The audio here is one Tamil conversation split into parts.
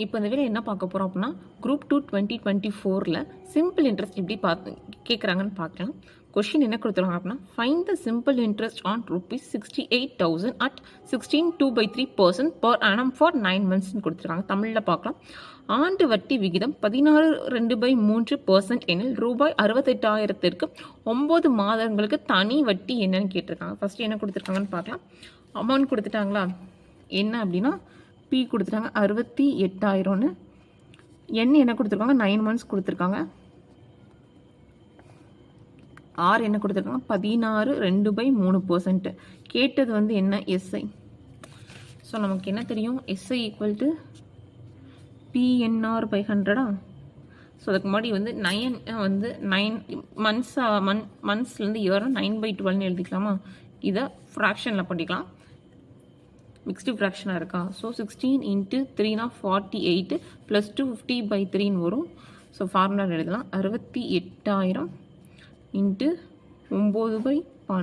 இப்போ இந்த வீடியோ என்ன பார்க்க போகிறோம் அப்படின்னா குரூப் 2 2024 சிம்பிள் இன்ட்ரெஸ்ட் எப்படி கேட்குறாங்கன்னு பார்க்கலாம். கொஷின் என்ன கொடுத்துருக்காங்க அப்படின்னா find the simple interest on ₹68,000 at 16.2/3% per annum for 9 monthsன்னு கொடுத்துருக்காங்க. தமிழில் பார்க்கலாம். ஆண்டு வட்டி விகிதம் 16.2/3% எனில் ₹68,000 9 மாதங்களுக்கு தனி வட்டி என்னன்னு கேட்டிருக்காங்க. ஃபர்ஸ்ட் என்ன கொடுத்துருக்காங்கன்னு பார்க்கலாம். அமௌண்ட் கொடுத்துட்டாங்களா, என்ன அப்படின்னா பி கொடுத்துட்டாங்க 68,000ன்னு. என்ன கொடுத்துருக்காங்க 9 months கொடுத்துருக்காங்க. ஆர் என்ன கொடுத்துருக்காங்க 16.2/3%. கேட்டது வந்து என்ன எஸ்ஐ. ஸோ நமக்கு என்ன தெரியும், SI equal to PNR/100. So அதுக்கு முன்னாடி வந்து 9 மந்த்ஸ்லேருந்து இயர் 9/12 எழுதிக்கலாமா. இதை ஃப்ராக்ஷனில் பண்ணிக்கலாம். மிக்ஸ்டு ஃப்ராக்ஷனாக இருக்கா. ஸோ 16 × 3 48 + 250/3 வரும். ஸோ ஃபார்முலா எழுதலாம். 68,000 × 9/12 ×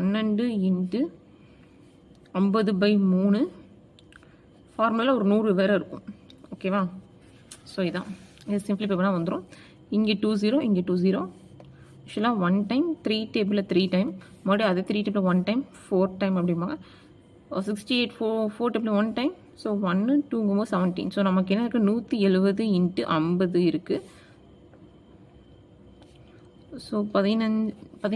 50/3. ஃபார்முலா ஒரு 100 வேறு இருக்கும். ஓகேவா. ஸோ இதான் இது சிம்பிளிஃபை பண்ணால் வந்துடும். இங்கே 20 இங்கே 20. ஆக்சுவலாக 1 டைம் 3 டேபிளில் 3 டைம், மறுபடியும் அதே 3 டேபிளில் 1 டைம் 4 டைம் அப்படிம்பாங்க. 68 4 டேபிள் 1 டைம். ஸோ 1 2 17. ஸோ நமக்கு என்ன இருக்குது 170 × 50 இருக்குது. ஸோ 17 × 5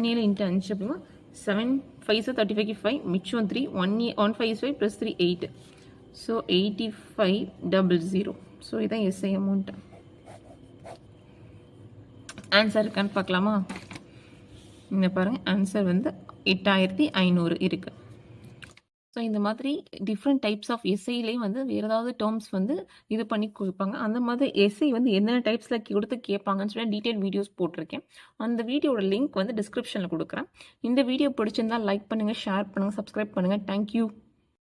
அப்படின்னா 7 5 35 5 மிச்சம் 3 1 5 5 + 3 8. ஸோ 8500. ஸோ இதான் எஸ்ஐ அமௌண்ட். ஆன்சர் இருக்கான்னு பார்க்கலாமா. இந்த பாருங்கள், ஆன்சர் வந்து 8500 இருக்குது. ஸோ இந்த மாதிரி டிஃப்ரெண்ட் டைப்ஸ் ஆஃப் எஸ்ஐலேயும் வந்து வேறு ஏதாவது டேர்ம்ஸ் வந்து இது பண்ணி கொடுப்பாங்க. அந்த மாதிரி எஸ்ஐ வந்து என்னென்ன டைப்ஸில் கொடுத்து கேட்பாங்கன்னு சொல்லி டீட்டெயில் வீடியோஸ் போட்டிருக்கேன். அந்த வீடியோட லிங்க் வந்து டிஸ்கிரிப்ஷனில் கொடுக்குறேன். இந்த வீடியோ பிடிச்சிருந்தால் லைக் பண்ணுங்கள், ஷேர் பண்ணுங்கள், சப்ஸ்கிரைப் பண்ணுங்கள். தேங்க்யூ.